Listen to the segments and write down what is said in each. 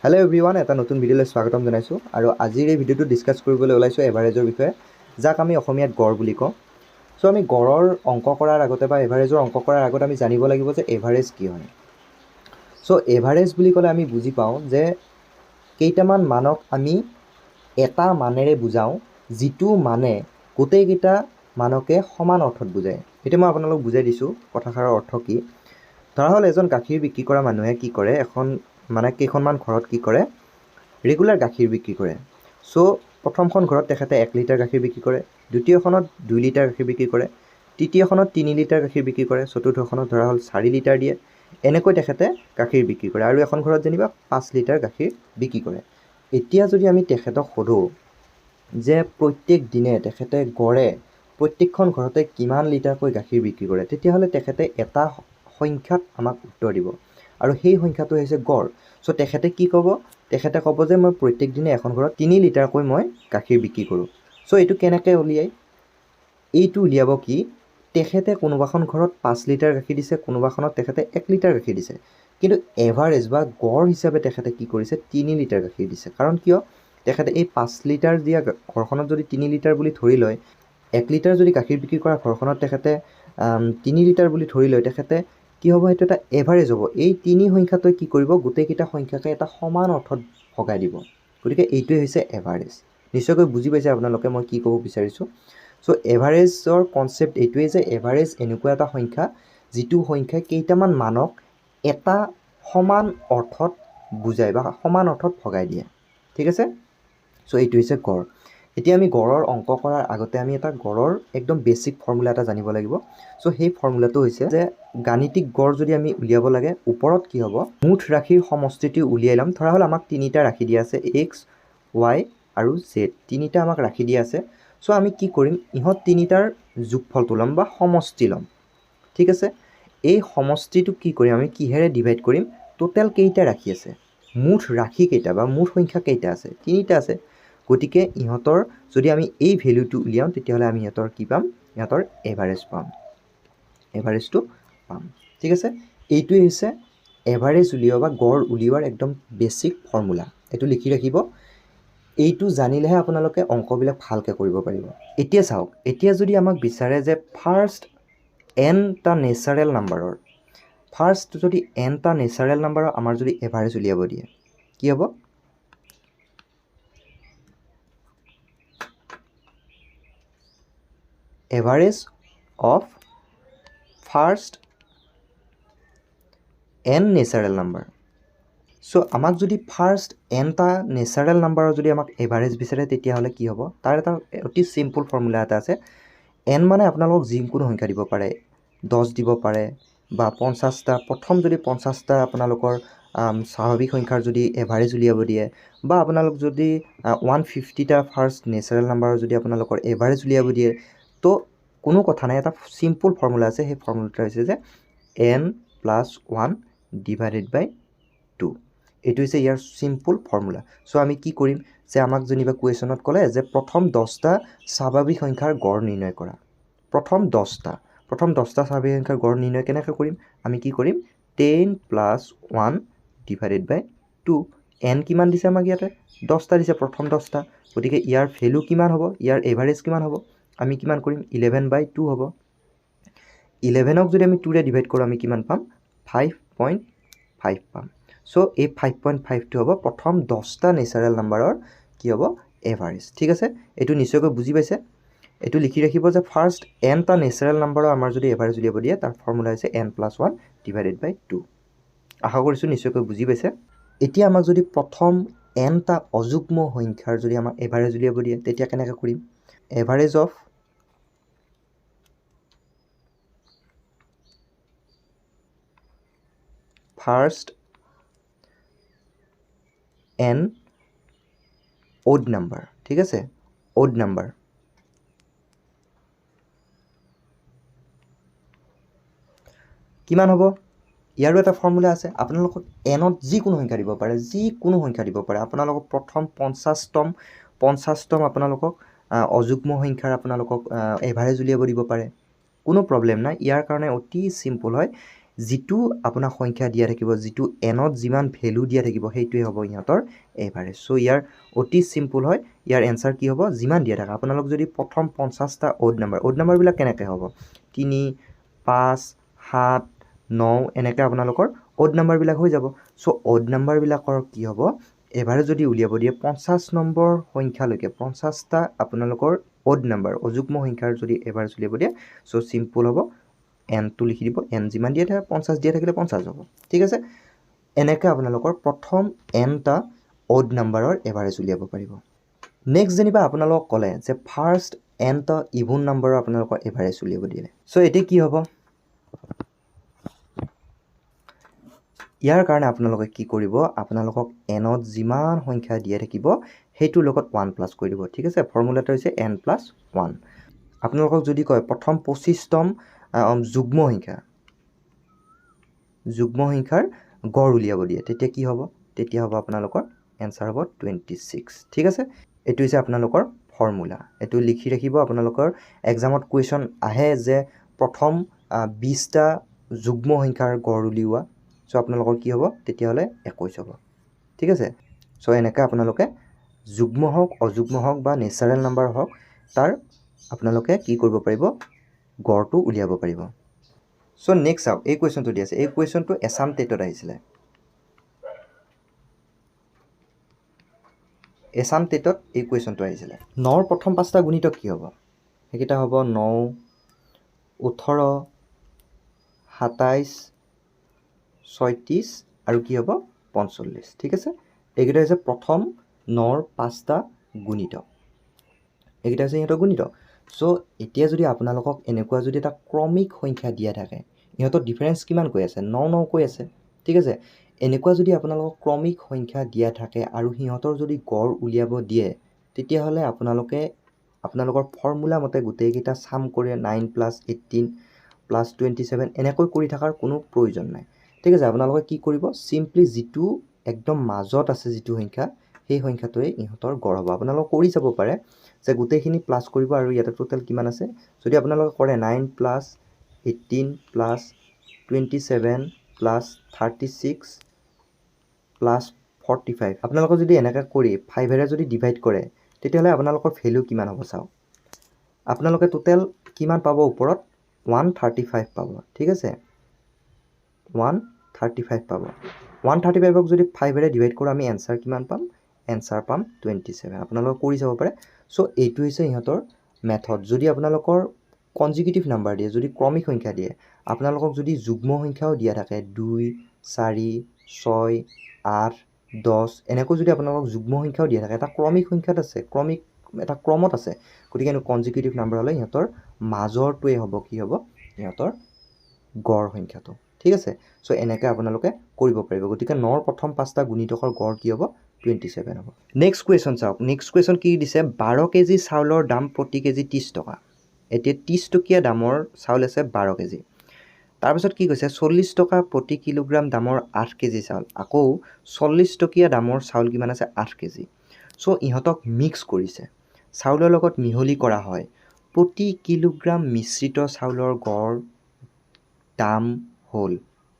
Hello' everyone, এটা নতুন ভিডিঅ'লৈ স্বাগতম জনাইছোঁ। আৰু আজিৰ এই ভিডিঅ'টো ডিছকাছ কৰিবলৈ ওলাইছোঁ এভাৰেজৰ বিষয়ে, যাক আমি অসমীয়াত গড় বুলি কওঁ। চ' আমি গড়ৰ অংক কৰাৰ আগতে বা এভাৰেজৰ অংক কৰাৰ আগতে আমি জানিব লাগিব যে এভাৰেজ কি হয়। চ' এভাৰেজ বুলি ক'লে আমি বুজি পাওঁ যে কেইটামান মানক আমি এটা মানেৰে বুজাওঁ, যিটো মানে গোটেইকেইটা মানকে সমান অৰ্থত বুজায়। এতিয়া মই আপোনালোক বুজাই দিছোঁ কথাষাৰৰ অৰ্থ কি। ধৰা হ'ল এজন গাখীৰ বিক্ৰী কৰা মানুহে কি কৰে, কেইখনমান ঘৰত কি কৰে, ৰেগুলাৰ গাখীৰ বিক্ৰী কৰে। চ' প্ৰথমখন ঘৰত তেখেতে 1 লিটাৰ গাখীৰ বিক্ৰী কৰে, দ্বিতীয়খনত 2 লিটাৰ গাখীৰ বিক্ৰী কৰে, তৃতীয়খনত 3 লিটাৰ গাখীৰ বিক্ৰী কৰে, চতুৰ্থখনত ধৰা হ'ল 4 লিটাৰ দিয়ে। এনেকৈ তেখেতে গাখীৰ বিক্ৰী কৰে, আৰু এখন ঘৰত যেনিবা 5 লিটাৰ গাখীৰ বিক্ৰী কৰে। এতিয়া যদি আমি তেখেতক সোধোঁ যে প্ৰত্যেক দিনে তেখেতে গড়ে প্ৰত্যেকখন ঘৰতে কিমান লিটাৰকৈ গাখীৰ বিক্ৰী কৰে, তেতিয়াহ'লে তেখেতে এটা সংখ্যাত আমাক উত্তৰ দিব, আৰু সেই সংখ্যাটো হৈছে গড়। চ' তেখেতে কি ক'ব, তেখেতে ক'ব যে মই প্ৰত্যেক দিনে এখন ঘৰত 3 লিটাৰকৈ মই গাখীৰ বিক্ৰী কৰোঁ। চ' এইটো কেনেকৈ উলিয়াই, এইটো উলিয়াব কি, তেখেতে কোনোবাখন ঘৰত 5 লিটাৰ গাখীৰ দিছে, কোনোবাখনত তেখেতে 1 লিটাৰ গাখীৰ দিছে, কিন্তু এভাৰেজ বা গড় হিচাপে তেখেতে কি কৰিছে, 3 লিটাৰ গাখীৰ দিছে। কাৰণ কিয়, তেখেতে এই 5 লিটাৰ দিয়া ঘৰখনত যদি 3 লিটাৰ বুলি ধৰি লয়, 1 লিটাৰ যদি গাখীৰ বিক্ৰী কৰা ঘৰখনত তেখেতে 3 লিটাৰ বুলি ধৰি লয়, তেখেতে কি হ'ব, সেইটো এটা এভাৰেজ হ'ব। এই 3 সংখ্যাটোৱে কি কৰিব, গোটেইকেইটা সংখ্যাকে এটা সমান অৰ্থত ভগাই দিব। গতিকে এইটোৱে হৈছে এভাৰেজ। নিশ্চয়কৈ বুজি পাইছে আপোনালোকে মই কি ক'ব বিচাৰিছোঁ। চ' এভাৰেজৰ কনচেপ্ট এইটোৱেই যে এভাৰেজ এনেকুৱা এটা সংখ্যা, যিটো সংখ্যাই কেইটামান মানক এটা সমান অৰ্থত বুজায় বা সমান অৰ্থত ভগাই দিয়ে। ঠিক আছে। চ' এইটো হৈছে গড়। এতিয়া আমি গড়ৰ অংক কৰাৰ আগতে আমি এটা গড়ৰ একদম বেছিক ফৰ্মুলা এটা জানিব লাগিব। চ' সেই ফৰ্মুলাটো হৈছে যে গাণিতিক গড় যদি আমি উলিয়াব লাগে, ওপৰত কি হ'ব, মুঠ ৰাশিৰ সমষ্টিটো উলিয়াই ল'ম। ধৰা হ'ল আমাক 3টা ৰাশি দিয়া আছে, এক্স, ৱাই আৰু জেড, 3টা আমাক ৰাশি দিয়া আছে। চ' আমি কি কৰিম, ইহঁত 3টাৰ যোগফলটো ল'ম বা সমষ্টি ল'ম। ঠিক আছে। এই সমষ্টিটো কি কৰিম, আমি কিহেৰে ডিভাইড কৰিম, টোটেল কেইটা ৰাশি আছে, মুঠ ৰাশি কেইটা বা মুঠ সংখ্যা কেইটা আছে, 3টা আছে। গতিকে ইহঁতৰ যদি আমি এই ভেলুটো উলিয়াওঁ, তেতিয়াহ'লে আমি ইহঁতৰ কি পাম, ইহঁতৰ এভাৰেজ পাম, এভাৰেজটো পাম। ঠিক আছে। এইটোৱে হৈছে এভাৰেজ উলিওৱা বা গড় উলিওৱাৰ একদম বেছিক ফৰ্মুলা। এইটো লিখি ৰাখিব, এইটো জানিলেহে আপোনালোকে অংকবিলাক ভালকৈ কৰিব পাৰিব। এতিয়া চাওক, এতিয়া যদি আমাক বিচাৰে যে ফাৰ্ষ্ট nটা নেচাৰেল নাম্বাৰৰ, আমাৰ যদি এভাৰেজ উলিয়াব দিয়ে, কি হ'ব, average of first n natural number. So' আমাক যদি ফাৰ্ষ্ট nটা নেচাৰেল নাম্বাৰৰ যদি আমাক এভাৰেজ বিচাৰে, তেতিয়াহ'লে কি হ'ব, তাৰ এটা অতি চিম্পুল ফৰ্মুলা এটা আছে। n মানে আপোনালোকক যিকোনো সংখ্যা দিব পাৰে, 10 দিব পাৰে বা 50টা, প্ৰথম যদি 50টা আপোনালোকৰ স্বাভাৱিক সংখ্যাৰ যদি এভাৰেজ উলিয়াব দিয়ে, বা আপোনালোক যদি 150টা ফাৰ্ষ্ট নেচাৰেল নাম্বাৰৰ যদি আপোনালোকৰ এভাৰেজ উলিয়াব দিয়ে, তো কোনো কথা নাই, এটা চিম্পুল ফৰ্মুলা আছে। সেই ফৰ্মুলাটো হৈছে যে n+1 ডিভাইডেড বাই 2। এইটো হৈছে ইয়াৰ চিম্পুল ফৰ্মুলা। চ' আমি কি কৰিম, যে আমাক যেনিবা কুৱেশ্যনত ক'লে যে প্ৰথম 10টা স্বাভাৱিক সংখ্যাৰ গড় নিৰ্ণয় কৰা, প্ৰথম 10টা স্বাভাৱিক সংখ্যাৰ গড় নিৰ্ণয় কেনেকৈ কৰিম, আমি কি কৰিম, 10+1 ডিভাইডেড বাই 2। n কিমান দিছে আমাক, ইয়াতে 10টা দিছে, প্ৰথম 10টা। গতিকে ইয়াৰ ভেলু কিমান হ'ব, ইয়াৰ এভাৰেজ কিমান হ'ব, আমি কিমান কৰিম, 11/2 হ'ব। 11ক যদি আমি 2ৰে ডিভাইড কৰোঁ, আমি কিমান পাম, 5.5 পাম। চ' এই 5.5টো হ'ব প্ৰথম 10টা নেচাৰেল নাম্বাৰৰ কি হ'ব, এভাৰেজ। ঠিক আছে। এইটো নিশ্চয়কৈ বুজি পাইছে। এইটো লিখি ৰাখিব যে ফাৰ্ষ্ট nটা নেচাৰেল নাম্বাৰৰ আমাৰ যদি এভাৰেজ উলিয়াব দিয়ে, তাৰ ফৰ্মুলা হৈছে n+1 ডিভাইডেড বাই 2। আশা কৰিছোঁ নিশ্চয়কৈ বুজি পাইছে। এতিয়া আমাক যদি প্ৰথম nটা অযুগ্ম সংখ্যাৰ যদি আমাক এভাৰেজ উলিয়াব দিয়ে, তেতিয়া কেনেকৈ কৰিম, average of first n odd number. ঠিক আছে, অড নাম্বাৰ। কিমান হ'ব, ইয়াৰো এটা ফৰ্মুলা আছে। আপোনালোকক nত যিকোনো সংখ্যা দিব পাৰে, আপোনালোকক প্ৰথম 50তম আপোনালোকক অযুগ্ম সংখ্যাৰ আপোনালোকক এভাৰেজ উলিয়াব দিব পাৰে, কোনো প্ৰব্লেম নাই। ইয়াৰ কাৰণে অতি চিম্পুল হয়, যিটো আপোনাক সংখ্যা দিয়া থাকিব, যিটো এনত যিমান ভেলু দিয়া থাকিব সেইটোৱে হ'ব ইহঁতৰ এভাৰেজ। চ' ইয়াৰ অতি চিম্পুল হয়, ইয়াৰ এনচাৰ কি হ'ব, যিমান দিয়া থাকে। আপোনালোক যদি প্ৰথম 50টা অড নাম্বাৰবিলাক কেনেকৈ হ'ব, 3, 5, 7, 9 এনেকৈ আপোনালোকৰ অড নাম্বাৰবিলাক হৈ যাব। চ' অড নাম্বাৰবিলাকৰ কি হ'ব, এভাৰেজ যদি উলিয়াব দিয়ে 50 নম্বৰ সংখ্যালৈকে 50টা আপোনালোকৰ অড নাম্বাৰ অযুগ্ম সংখ্যাৰ যদি এভাৰেজ উলিয়াব দিয়ে, চ' চিম্পুল হ'ব, এনটো লিখি দিব, এন যিমান দিয়া থাকে 50 দিয়া থাকিলে 50 হ'ব। ঠিক আছে, এনেকৈ আপোনালোকৰ প্ৰথম এনটা অড নাম্বাৰৰ এভাৰেজ উলিয়াব পাৰিব। নেক্সট যেনিবা আপোনালোকক ক'লে যে ফাৰ্ষ্ট এনটা ইভন নাম্বাৰৰ আপোনালোকৰ এভাৰেজ উলিয়াব দিলে। চ' এতিয়া কি হ'ব, ইয়াৰ কাৰণে আপোনালোকে কি কৰিব, আপোনালোকক এনত যিমান সংখ্যা দিয়া থাকিব সেইটোৰ লগত 1 প্লাছ কৰি দিব। ঠিক আছে, ফৰ্মুলাটো হৈছে n+1। আপোনালোকক যদি কয় প্ৰথম 25তম যুগ্ম সংখ্যাৰ গড় উলিয়াব দিয়ে, তেতিয়া কি হ'ব, তেতিয়া হ'ব আপোনালোকৰ এনচাৰ হ'ব 26। ঠিক আছে, এইটো হৈছে আপোনালোকৰ ফৰ্মুলা। এইটো লিখি ৰাখিব, আপোনালোকৰ এক্সামত কুৱেশ্যন আহে যে প্ৰথম 20টা যুগ্ম সংখ্যাৰ গড় উলিওৱা। চ' আপোনালোকৰ কি হ'ব, তেতিয়াহ'লে 21 হ'ব। ঠিক আছে, চ' এনেকৈ আপোনালোকে যুগ্ম হওক অযুগ্ম হওক বা নেচাৰেল নাম্বাৰ হওক তাৰ আপোনালোকে কি কৰিব পাৰিব, গড়টো উলিয়াব পাৰিব। চ' নেক্সট চাওক, এই কুৱেশ্যনটো দি আছে, এই কুৱেশ্যনটো এছাম টেটত আহিছিলে। এছাম টেটত এই কুৱেশ্যনটো আহিছিলে। 9ৰ প্ৰথম 5টা গুণিতক কি হ'ব, সেইকেইটা হ'ব 9, 18, 27, 36 আৰু কি হ'ব 45। ঠিক আছে, এইকেইটা হৈছে প্ৰথম 9ৰ 5টা গুণিতক, এইকেইটা হৈছে ইহঁতৰ গুণিতক। চ' এতিয়া যদি আপোনালোকক এনেকুৱা যদি এটা ক্ৰমিক সংখ্যা দিয়া থাকে, ইহঁতৰ ডিফাৰেঞ্চ কিমান কৈ আছে, 9 9 কৈ আছে। ঠিক আছে, এনেকুৱা যদি আপোনালোকক ক্ৰমিক সংখ্যা দিয়া থাকে আৰু সিহঁতৰ যদি গড় উলিয়াব দিয়ে, তেতিয়াহ'লে আপোনালোকৰ ফৰ্মুলা মতে গোটেইকেইটা চাম কৰি 9 + 18 + 27 এনেকৈ কৰি থকাৰ কোনো প্ৰয়োজন নাই। ঠিক আছে, আপোনালোকে কি কৰিব, চিম্পলি যিটো একদম মাজত আছে যিটো সংখ্যা, সেই সংখ্যাটোৱে ইহঁতৰ গড় হ'ব। আপোনালোকে কৰি চাব পাৰে যে গোটেইখিনি প্লাছ কৰিব আৰু ইয়াতে টোটেল কিমান আছে। যদি আপোনালোকে কৰে 9 + 18 + 27 + 36 + 45, আপোনালোকে যদি এনেকৈ কৰি 5ৰে যদি ডিভাইড কৰে, তেতিয়াহ'লে আপোনালোকৰ ভেলু কিমান হ'ব চাওক। আপোনালোকে টোটেল কিমান পাব, ওপৰত 135 পাব। ঠিক আছে, 135 পাব। 135ক যদি 5ৰে ডিভাইড কৰোঁ আমি এনচাৰ কিমান পাম, এনচাৰ পাম 27। আপোনালোকে কৰি চাব পাৰে। চ' এইটো হৈছে ইহঁতৰ মেথড। যদি আপোনালোকৰ কনজিকিউটিভ নাম্বাৰ দিয়ে, যদি ক্ৰমিক সংখ্যা দিয়ে, আপোনালোকক যদি যুগ্ম সংখ্যাও দিয়া থাকে 2, 4, 6, 8, 10 এনেকৈ যদি আপোনালোকক যুগ্ম সংখ্যাও দিয়া থাকে, এটা ক্ৰমিক সংখ্যাত আছে, এটা ক্ৰমত আছে, গতিকে কনজিকিউটিভ নাম্বাৰ হ'লে ইহঁতৰ মাজৰটোৱে হ'ব কি হ'ব, ইহঁতৰ গড় সংখ্যাটো। ঠিক আছে, চ' এনেকৈ আপোনালোকে কৰিব পাৰিব। গতিকে 9ৰ প্ৰথম 5টা গুণিতকৰ গড় কি হ'ব, 27 হ'ব। নেক্সট কুৱেশ্যন চাওক, নেক্সট কুৱেশ্যন কি দিছে, 12 কেজি চাউলৰ দাম প্ৰতি কেজি 30 টকা। এতিয়া 30 টকীয়া দামৰ চাউল আছে 12 কেজি। তাৰপিছত কি কৈছে, 40 টকা প্ৰতি কিলোগ্ৰাম দামৰ 8 কেজি চাউল। আকৌ 40 টকীয়া দামৰ চাউল কিমান আছে, 8 কেজি। চ' ইহঁতক মিক্স কৰিছে, চাউলৰ লগত মিহলি কৰা হয়। প্ৰতি কিলোগ্ৰাম মিশ্ৰিত চাউলৰ গড় দাম হ'ল,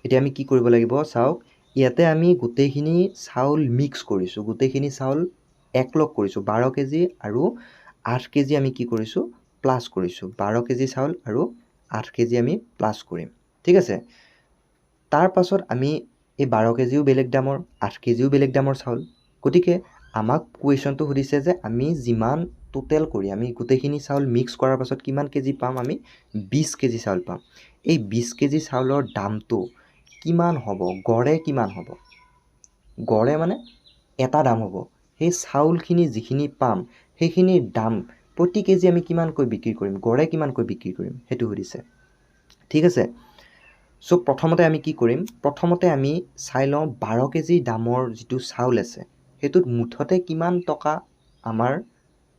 এতিয়া আমি কি কৰিব লাগিব চাওক, ইয়াতে আমি গোটেইখিনি চাউল মিক্স কৰিছোঁ, গোটেইখিনি চাউল একলগ কৰিছোঁ। 12 কেজি আৰু 8 কেজি আমি কি কৰিছোঁ, প্লাছ কৰিছোঁ। 12 কেজি চাউল আৰু 8 কেজি আমি প্লাছ কৰিম। ঠিক আছে, তাৰ পাছত আমি এই 12 কেজিও বেলেগ দামৰ, 8 কেজিও বেলেগ দামৰ চাউল। গতিকে আমাক কুৱেশ্যনটো সুধিছে যে আমি যিমান টোটেল কৰি আমি গোটেইখিনি চাউল মিক্স কৰাৰ পাছত কিমান কেজি পাম, আমি 20 কেজি চাউল পাম। এই 20 কেজি চাউলৰ দামটো কিমান হ'ব, গড়ে কিমান হ'ব, গড়ে মানে এটা দাম হ'ব। সেই চাউলখিনি যিখিনি পাম সেইখিনিৰ দাম প্ৰতি কেজি আমি কিমানকৈ বিক্ৰী কৰিম, গড়ে কিমানকৈ বিক্ৰী কৰিম সেইটো সুধিছে। ঠিক আছে, চ' প্ৰথমতে আমি কি কৰিম, প্ৰথমতে আমি চাই লওঁ 12 কেজি দামৰ যিটো চাউল আছে সেইটোত মুঠতে কিমান টকা আমাৰ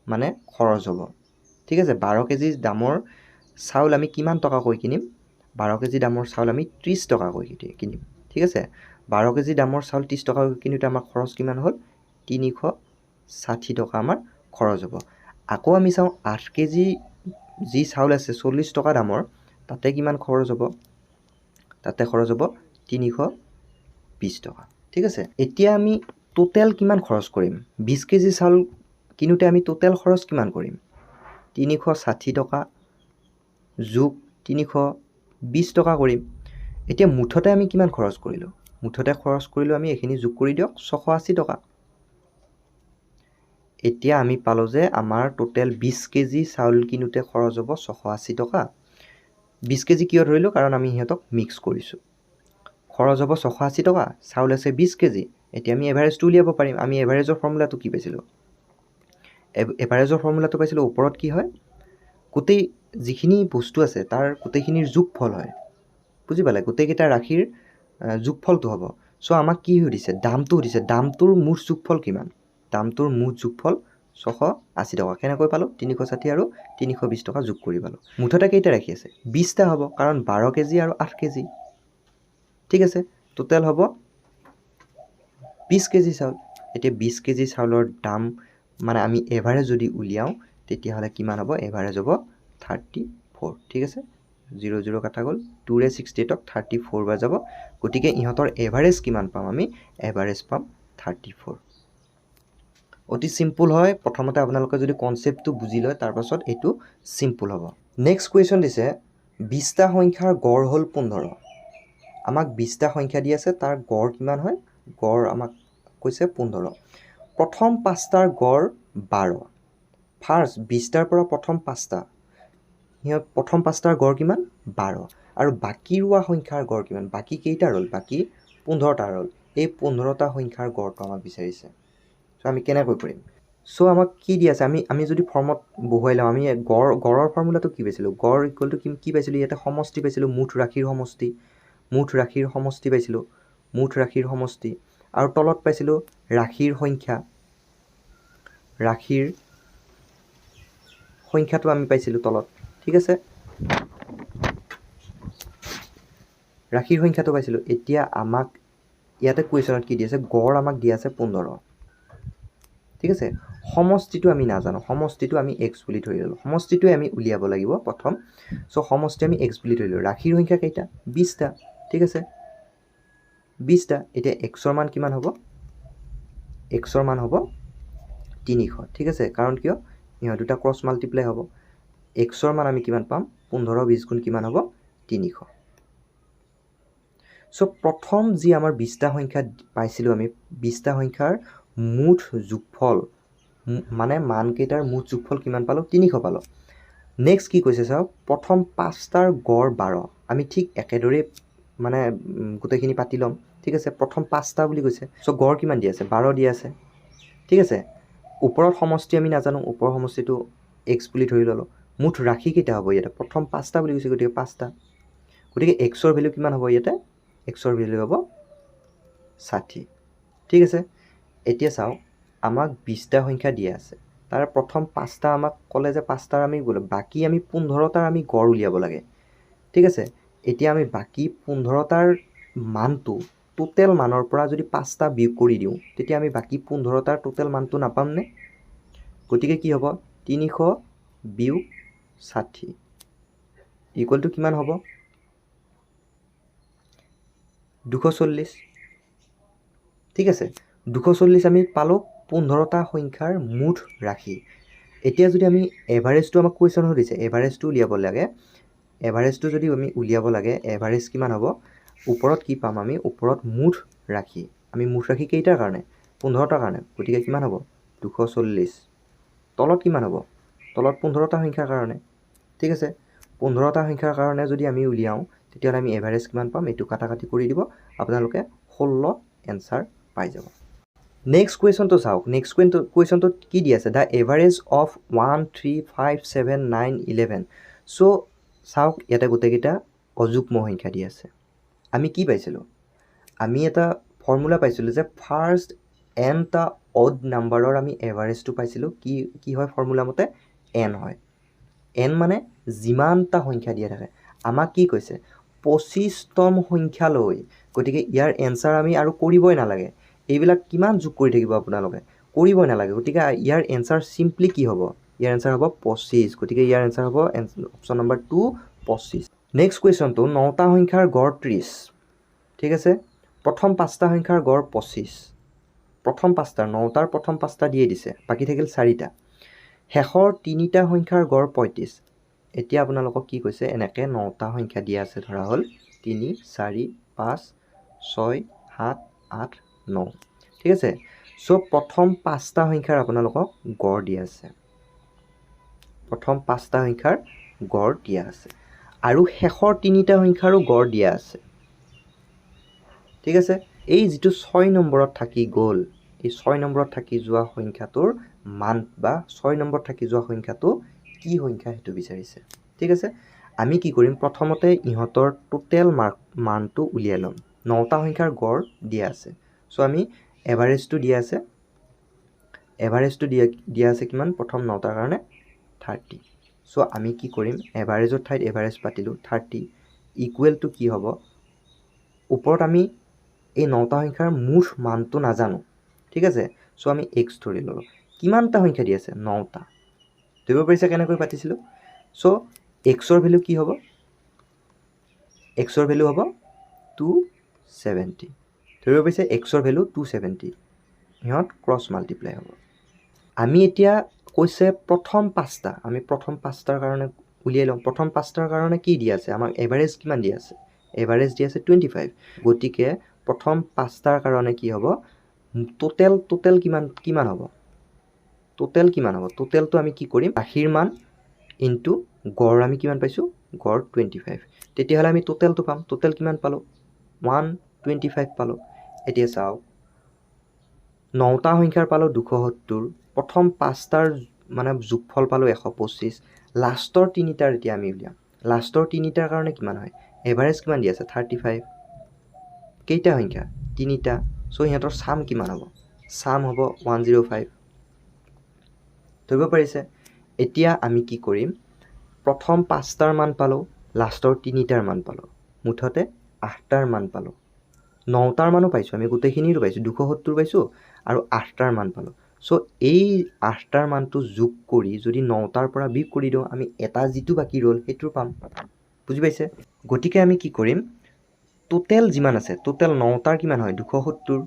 মানে খৰচ হ'ব। ঠিক আছে, 12 কেজি দামৰ চাউল আমি কিমান টকাকৈ কিনিম, 12 কেজি দামৰ চাউল আমি 30 টকাকৈ কিনিম। ঠিক আছে, 12 কেজি দামৰ চাউল 30 টকাকৈ কিনোতে আমাৰ খৰচ কিমান হ'ল, 360 টকা আমাৰ খৰচ হ'ব। আকৌ আমি চাওঁ 8 কেজি যি চাউল আছে 40 টকা দামৰ, তাতে কিমান খৰচ হ'ব, তাতে খৰচ হ'ব 320 টকা ঠিক আছে এতিয়া আমি টোটেল কিমান খৰচ কৰিম 20 কেজি চাউল কিনোতে আমি টোটেল খৰচ কিমান কৰিম 360 টকা যোগ 320 টকা কৰিম এতিয়া মুঠতে আমি কিমান খৰচ কৰিলোঁ মুঠতে খৰচ কৰিলোঁ আমি এইখিনি যোগ কৰি দিয়ক 680 টকা এতিয়া আমি পালো যে আমাৰ টোটেল 20 কেজি চাউল কিনোতে খৰচ হ'ব 680 টকা 20 কেজি কিয় ধৰিলোঁ কাৰণ আমি ইহঁতক মিক্স কৰিছোঁ খৰচ হ'ব 680 টকা চাউল আছে 20 কেজি এতিয়া আমি এভাৰেজটো উলিয়াব পাৰিম আমি এভাৰেজৰ ফৰ্মুলাটো কি পাইছিলোঁ এভাৰেজৰ ফৰ্মুলাটো পাইছিলোঁ ওপৰত কি হয় গোটেই যিখিনি বস্তু আছে তাৰ গোটেইখিনিৰ যোগফল হয় বুজি পালে গোটেইকেইটা ৰাশিৰ যোগফলটো হ'ব সো আমাক কি সুধিছে দামটো সুধিছে দামটোৰ মুঠ যোগফল কিমান দামটোৰ মুঠ যোগফল 680 টকা কেনেকৈ পালোঁ 360 আৰু 320 টকা যোগ কৰি পালোঁ মুঠতে কেইটা ৰাখি আছে 20টা হ'ব কাৰণ 12 কেজি আৰু 8 কেজি ঠিক আছে টোটেল হ'ব 20 কেজি চাউল এতিয়া 20 কেজি চাউলৰ দাম মানে আমি এভাৰেজ যদি উলিয়াওঁ তেতিয়াহ'লে কিমান হ'ব এভাৰেজ হ'ব 34 ঠিক আছে 00 কাটা গ'ল 2ৰে 68ক 34 বাৰ যাব গতিকে ইহঁতৰ এভাৰেজ কিমান পাম আমি এভাৰেজ পাম 34 অতি সিম্পল হয় প্ৰথমতে আপোনালোকে যদি কনসেপ্টটো বুজি লয় তাৰ পাছত এটো সিম্পল হ'ব নেক্সট কোৱেশ্চন দিছে 20টা সংখ্যাৰ গড় হ'ল 15 আমাক 20টা সংখ্যা দি আছে তাৰ গড় কিমান হয় গড় আমাক কৈছে 15 প্ৰথম 5টাৰ গড় 12 ফাৰ্স্ট 20টাৰ পৰা প্ৰথম 5টা হিয় প্ৰথম 5টাৰ গড় কিমান 12 আৰু বাকি ৰোৱা সংখ্যাৰ গড় কিমান বাকি কেইটা ৰল বাকি 15টা ৰল এই 15টা সংখ্যাৰ গড়টো আমাক বিচাৰিছে সো আমি কেনেকৈ কৰিম সো আমাক কি দি আছে আমি যদি ফৰ্মত বহুৱাই লওঁ আমি গড়ৰ ফৰ্মুলাটো কি পাইছিলোঁ গড় ইকুৱেল টু কি পাইছিলোঁ ইয়াতে সমষ্টি পাইছিলোঁ মুঠ ৰাশিৰ সমষ্টি পাইছিলোঁ মুঠ ৰাশিৰ সমষ্টি আৰু তলত পাইছিলোঁ ৰাশিৰ সংখ্যাটো আমি পাইছিলোঁ তলত ঠিক আছে ৰাশিৰ সংখ্যাটো পাইছিলোঁ এতিয়া আমাক ইয়াতে কুৱেশ্যনত কি দি আছে গড় আমাক দি আছে 15 ঠিক আছে সমষ্টিটো আমি নাজানো সমষ্টিটো আমি x বুলি ধৰি ললো সমষ্টিটোৱে আমি উলিয়াব লাগিব প্ৰথম সো সমষ্টি আমি x বুলি ধৰিলো ৰাশিৰ সংখ্যা কেইটা 20টা ঠিক আছে 20টা এতিয়া x ৰ মান কিমান হ'ব x ৰ মান হ'ব 300 ঠিক আছে কাৰণ কিয় ইহ দুটা ক্ৰস মাল্টিপ্লাই হ'ব x ৰ মান আমি কিমান পাম 15 20 গুণ কিমান হ'ব 300 সো প্ৰথম যি আমাৰ 20টা সংখ্যা পাইছিলোঁ আমি 20টা সংখ্যাৰ মুঠ যোগফল মানে মান কেইটাৰ মুঠ যোগফল কিমান পালো 300 পালো নেক্সট কি কৈছে চাওক প্ৰথম 5টাৰ গড় 12 আমি ঠিক একেদৰে মানে গোটেইখিনি পাতি লম ঠিক আছে প্ৰথম 5টা বুলি কৈছে সো গড় কিমান দি আছে 12 দি আছে ঠিক আছে ওপৰত সমষ্টি আমি নাজানো ওপৰৰ সমষ্টিটো x বুলি ধৰি ললো মুঠ ৰাশি কেইটা হ'ব ইয়াতে প্ৰথম 5টা বুলি কৈছে গতিকে 5টা গতিকে x ৰ ভ্যালু কিমান হ'ব ইয়াতে x ৰ ভ্যালু হ'ব 60 ঠিক আছে এতিয়া চাও আমাক 20টা সংখ্যা দিয়া আছে তাৰ প্ৰথম 5টা আমাক কলে যে 5টাৰ আমি বাকি আমি 15টাৰ আমি গড় উলিয়াব লাগে ঠিক আছে এতিয়া আমি বাকি 15টাৰ মানটো টোটেল মানৰ পৰা যদি 5টা বিয়োগ কৰি দিও তেতিয়া আমি বাকি 15টাৰ টোটেল মানটো নাপাম নে গতিকে কি হ'ব 300 বিয়োগ 60 ইকুৱেল টু কিমান হ'ব 240 ঠিক আছে 240 আমি পালো 15টা সংখ্যাৰ মুঠ ৰাশি এতিয়া যদি আমি এভাৰেজটো আমাক কোৱেশ্চন দিছে এভাৰেজটো উলিয়াব লাগে এভাৰেজটো যদি আমি উলিয়াব লাগে এভাৰেজ কিমান হ'ব ওপৰত কি পাম আমি ওপৰত মুঠ ৰাশি আমি মুঠ ৰাশি কেইটাৰ কাৰণে 15টাৰ কাৰণে গতিকে কিমান হ'ব 240 তলত কিমান হ'ব তলত 15টা সংখ্যাৰ কাৰণে ঠিক আছে 15টা সংখ্যাৰ কাৰণে যদি আমি উলিয়াও তেতিয়াহ'লে আমি এভাৰেজ কিমান পাম এটো কাটাকাটি কৰি দিব আপোনালোকে 16 এনসাৰ পাই যাব নেক্সট কুৱেশ্যনটো চাওক নেক্সট কুৱেশ্যনটো কি দি আছে দা এভাৰেজ অফ 1 3 5 7 9 11 সো চাওক ইয়াতে গোটেইকেইটা অযুগ্ম সংখ্যা দি আছে আমি কি পাইছিলোঁ আমি এটা ফৰ্মুলা পাইছিলোঁ যে ফাৰ্স্ট n টা অড নাম্বাৰৰ আমি এভাৰেজটো পাইছিলোঁ কি হয় ফৰ্মুলা মতে n হয় n মানে যিমানটা সংখ্যা দিয়া থাকে আমাক কি কৈছে 25তম সংখ্যা লৈ গতিকে ইয়াৰ এনসাৰ আমি আৰু কৰিবই নালাগে এইবিলাক কিমান যোগ কৰি থাকিব আপোনালোকে কৰিবই নালাগে গতিকে ইয়াৰ এনসাৰ সিম্পলি কি হ'ব ইয়াৰ এনসাৰ হ'ব 25 গতিকে ইয়াৰ এনসাৰ হ'ব অপচন নম্বৰ 2 25 নেক্সট কুৱেশ্যনটো 9টা সংখ্যাৰ গড় 30 ঠিক আছে প্ৰথম 5টা সংখ্যাৰ গড় 25 প্ৰথম 5টাৰ 9টাৰ প্ৰথম 5টা দিয়ে দিছে বাকী থাকিল 4টা শেষৰ 3টা সংখ্যাৰ গড় 35 এতিয়া আপোনালোকক কি কৈছে এনেকৈ 9টা সংখ্যা দিয়া আছে ধৰা হ'ল 3 4 5 6 7 8 9 ঠিক আছে সো প্ৰথম 5টা সংখ্যাৰ আপোনালোকক গড় দিয়া আছে প্ৰথম 5টা সংখ্যাৰ গড় দিয়া আছে আৰু শেষৰ 3টা সংখ্যাৰো গড় দিয়া আছে ঠিক আছে এই যেটো 6 নম্বৰত থাকি গ'ল এই 6 নম্বৰত থাকি যোৱা সংখ্যাটোৰ মান বা 6 নম্বৰত থাকি যোৱা সংখ্যাটো কি সংখ্যা হেতু বিচাৰিছে ঠিক আছে আমি কি কৰিম প্ৰথমতে ইহতৰ টোটাল মানটো উলিয়াই লম 9টা সংখ্যাৰ গড় দিয়া আছে সো আমি এভাৰেজটো দিয়া আছে কিমান প্ৰথম 9টাৰ কাৰণে 30 সো আমি কি কৰিম এভাৰেজৰ ঠাইত এভাৰেজ পাতিলো 30 ইকুৱেল টু কি হ'ব ওপৰত আমি এই 9টা সংখ্যাৰ মুঠ মানটো নাজানো ঠিক আছে সো আমি x ধৰি ললো কিমানটা সংখ্যা দি আছে 9টা ধৰিব পাৰিছে কেনেকৈ পাতিছিলো সো x ৰ ভ্যালু কি হ'ব x ৰ ভ্যালু হ'ব 270 ধৰিব পাৰিছে x ৰ ভ্যালু 270 ইহত ক্ৰস মাল্টিপ্লাই হ'ব আমি এতিয়া কৈছে প্ৰথম 5টা আমি প্ৰথম 5টাৰ কাৰণে উলিয়াই লম প্ৰথম 5টাৰ কাৰণে কি দি আছে আমাক এভাৰেজ কিমান দি আছে এভাৰেজ দি আছে 25 গতিকে প্ৰথম 5টাৰ কাৰণে কি হ'ব টোটাল কিমান হ'ব টোটালটো আমি কি কৰিম আখিৰ মান ইনটু গড় আমি কিমান পাইছো গড় 25 তেতিয়া হলে আমি টোটালটো পাম টোটাল কিমান পালো 125 পালো এতিয়া চাও 9টা সংখ্যাৰ পালো 270 প্ৰথম 5টাৰ মানে যোগফল পালো 125 লাষ্টৰ 3টাৰ এতিয়া আমি উলিয়াম লাষ্টৰ 3টাৰ কাৰণে কিমান হয় এভাৰেজ কিমান দি আছে 35 কেইটা সংখ্যা 3টা সো ইহতৰ সাম কিমান হ'ব সাম হ'ব 105 ধৰিব পাৰিছে এতিয়া আমি কি কৰিম প্ৰথম 5টাৰ মান পালো লাষ্টৰ 3টাৰ মান পালো মুঠতে 8টাৰ মান পালো 9টাৰ মানো পাইছো আমি গোটেইখিনিৰ পাইছো 270 পাইছো আৰু 8টাৰ মান পালো সো এই 8টাৰ মানটো যোগ কৰি যদি 9টাৰ পৰা বিয়োগ কৰি দিও আমি এটা যেটো বাকি ৰল হেতুৰ পাম বুজি পাইছে গতিকে আমি কি কৰিম টোটাল যিমান আছে টোটাল 9টাৰ কিমান হয় 270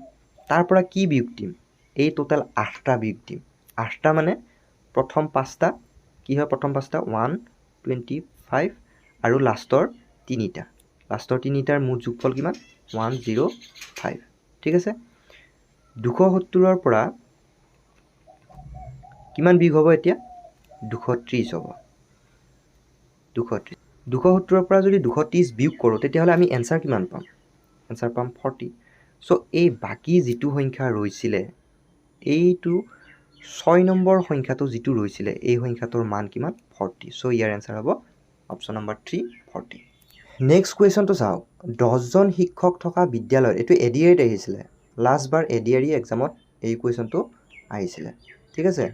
তাৰ পৰা কি বিয়োগ দিম এই টোটাল 8টা বিয়োগ দিম 8টা মানে প্ৰথম 5টা কি হয় প্ৰথম 5টা 125 আৰু লাষ্টৰ 3টাৰ মুঠ যোগফল কিমান 105 ঠিক আছে 270ৰ পৰা কিমান বিয়োগ হ'ব এতিয়া 230 হ'ব 270ৰ পৰা যদি 230 বিয়োগ কৰো তেতিয়া হলে আমি এনসাৰ কিমান পাম এনসাৰ পাম 40 সো এই বাকি যেটো সংখ্যা ৰৈছিলে এইটো 6 নম্বৰ সংখ্যাটো যেটো ৰৈছিলে এই সংখ্যাটোৰ মান কিমান 40 সো ইয়াৰ এনসাৰ হ'ব অপচন নম্বৰ 3 40 নেক্সট কুৱেশ্যনটো চাও 10 জন শিক্ষক থকা বিদ্যালয় এটো এডিআৰিত আহিছিলে লাষ্ট বাৰ এডিআৰি এক্সামত এই কুৱেশ্যনটো আহিছিলে ঠিক আছে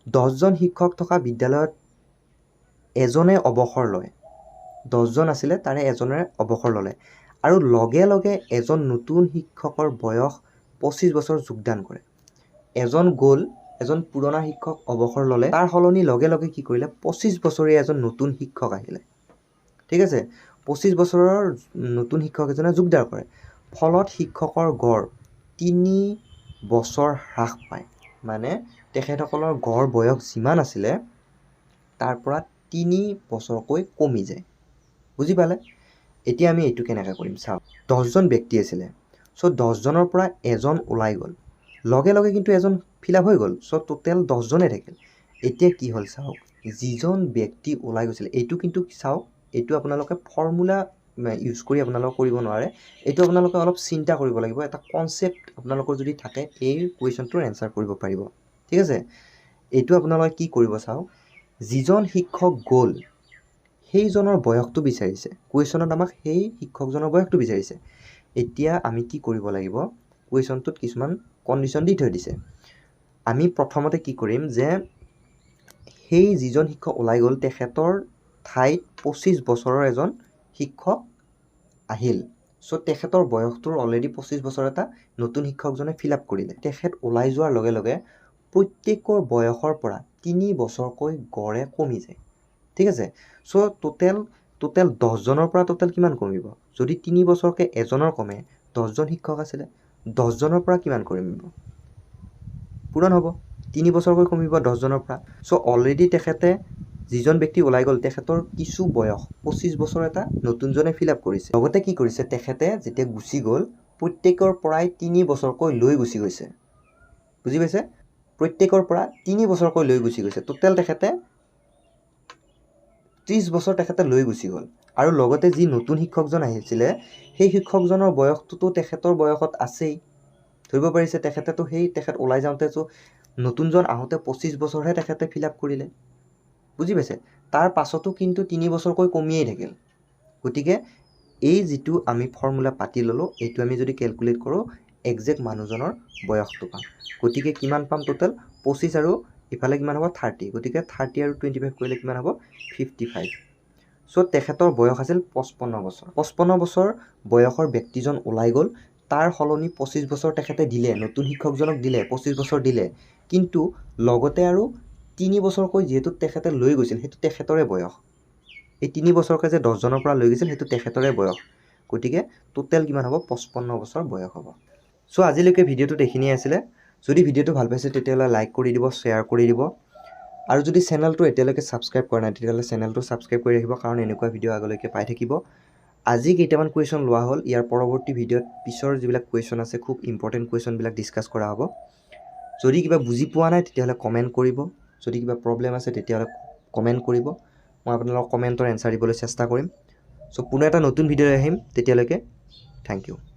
10 জন শিক্ষক থকা বিদ্যালয়ত এজনে অৱসৰ লয় 10 জন আছিলে তাৰে এজনে অৱসৰ ললে আৰু লগে লগে এজন নতুন শিক্ষকৰ বয়স 25 বছৰ যোগদান কৰে এজন গ'ল এজন পুৰণা শিক্ষক অৱসৰ ললে তাৰ হলনি লগে লগে কি কৰিলে 25 বছৰীয়া এজন নতুন শিক্ষক আহিলে ঠিক আছে 25 বছৰৰ নতুন শিক্ষক এজনে যোগদান কৰে ফলত শিক্ষকৰ গড় 3 বছৰ হ্ৰাস পায় মানে তেখেতসকলৰ গড় বয়স যিমান আছিলে তাৰ পৰা 3 বছৰকৈ কমি যায় বুজি পালে এতিয়া আমি এইটো কেনেকৈ কৰিম চাও 10 জন ব্যক্তি আছিলে সো 10 জনৰ পৰা এজন ওলাই গ'ল লগে লগে কিন্তু এজন ফিল আপ হৈ গ'ল সো টোটাল 10 জনে থাকিল এতিয়া কি হ'ল চাওক যিজন ব্যক্তি ওলাই গৈছিল এইটো কিন্তু চাওক এইটো আপোনালোকে ফৰ্মুলা ইউজ কৰি আপোনালোকে কৰিব নোৱাৰে এইটো আপোনালোকে অলপ চিন্তা কৰিব লাগিব এটা কনসেপ্ট আপোনালোকৰ যদি থাকে এই কুৱেশ্যনটোৰ এনসাৰ কৰিব পাৰিব ঠিক আছে এইটো আপোনালোকে কি কৰিব চাওক যিজন শিক্ষক গ'ল সেইজনৰ বয়সটো বিচাৰিছে কুৱেশ্যনত আমাক সেই শিক্ষকজনৰ বয়সটো বিচাৰিছে এতিয়া আমি কি কৰিব লাগিব কুৱেশ্যনটোত কিছুমান কন্ডিশন দি থৈ দিছে আমি প্ৰথমতে কি কৰিম যে সেই যিজন শিক্ষক ওলাই গ'ল তেখেতৰ ঠাইত 25 বছৰৰ এজন শিক্ষক আহিল সো তেখেতৰ বয়সটোৰ অলৰেডি 25 বছৰ এটা নতুন শিক্ষকজনে ফিল আপ কৰিলে তেখেত ওলাই যোৱাৰ লগে লগে প্ৰত্যেকৰ বয়সৰ পৰা 3 বছৰকৈ গড়ে কমি যায় ঠিক আছে সো টোটাল টোটেল 10জনৰ পৰা টোটেল কিমান কমিব যদি 3 বছৰকৈ এজনৰ কমে 10জন শিক্ষক আছিলে 10জনৰ পৰা কিমান কমিব পূৰণ হ'ব 3 বছৰকৈ কমিব 10জনৰ পৰা সো অলৰেডি তেখেতে যিজন ব্যক্তি ওলাই গ'ল তেখেতৰ কিছু বয়স 25 বছৰ এটা নতুনজনে ফিল আপ কৰিছে লগতে কি কৰিছে তেখেতে যেতিয়া গুচি গ'ল প্ৰত্যেকৰ পৰাই 3 বছৰকৈ লৈ গুচি গৈছে বুজি পাইছে প্ৰত্যেকৰ পৰা 3 বছৰকৈ লৈ গুচি গৈছে টোটেল তেখেতে 30 বছৰ তেখেতে লৈ গুচি গ'ল আৰু লগতে যি নতুন শিক্ষকজন আহিছিলে সেই শিক্ষকজনৰ বয়সটোতো তেখেতৰ বয়সত আছেই ধৰিব পাৰিছে তেখেতেতো তেখেত ওলাই যাওঁতেতো নতুনজন আহোঁতে 25 বছৰহে তেখেতে ফিল আপ কৰিলে বুজি পাইছে তাৰ পাছতো কিন্তু 3 বছৰকৈ কমিয়েই থাকিল গতিকে এই যিটো আমি ফৰ্মুলা পাতি ল'লো এইটো আমি যদি ক্যালকুলেট কৰোঁ এক্সাক্ট মানুহজনৰ বয়সটো পাম গতিকে কিমান পাম টোটেল 25 আৰু ইফালে কিমান হ'ব 30 গতিকে 30 আৰু 25 কৰিলে কিমান হ'ব 55 সো তেখেতৰ বয়স আছিল 55 বছৰ 55 বছৰ বয়সৰ ব্যক্তিজন ওলাই গ'ল তাৰ হলনি 25 বছৰ তেখেতে দিলে নতুন শিক্ষকজনক দিলে 25 বছৰ দিলে কিন্তু লগতে আৰু 3 বছৰকৈ যেহেতু তেখেতে লৈ গৈছিল হেতু তেখেতৰে বয়স এই 3 বছৰকৈ যে 10জনৰ পৰা লৈ গৈছিল হেতু তেখেতৰে বয়স গতিকে টোটেল কিমান হ'ব 55 বছৰ বয়স হ'ব সো আজিলৈকে ভিডিওটো এইখিনিয়ে আছিলে যদি ভিডিওটো ভাল পাইছে তেতিয়াহ'লে লাইক কৰি দিব শ্বেয়াৰ কৰি দিব আৰু যদি চেনেলটো এতিয়ালৈকে সাবস্ক্ৰাইব কৰা নাই তেতিয়াহ'লে চেনেলটো সাবস্ক্ৰাইব কৰি ৰাখিব কাৰণ এনেকুৱা ভিডিও আগলৈকে পাই থাকিব আজি কেইটামান কুৱেশ্যন লোৱা হ'ল ইয়াৰ পৰৱৰ্তী ভিডিওত পিছৰ যিবিলাক কুৱেশ্যন আছে খুব ইম্পৰ্টেণ্ট কুৱেশ্যনবিলাক ডিছকাছ কৰা হ'ব যদি কিবা বুজি পোৱা নাই তেতিয়াহ'লে কমেণ্ট কৰিব যদি কিবা প্ৰবলেম আছে তেতিয়াহ'লে কমেণ্ট কৰিব মই আপোনালোকৰ কমেণ্টৰ এনসাৰ দিবলৈ চেষ্টা কৰিম সো পুনৰ এটা নতুন ভিডিঅ' আহিম তেতিয়ালৈকে থ্যাংক ইউ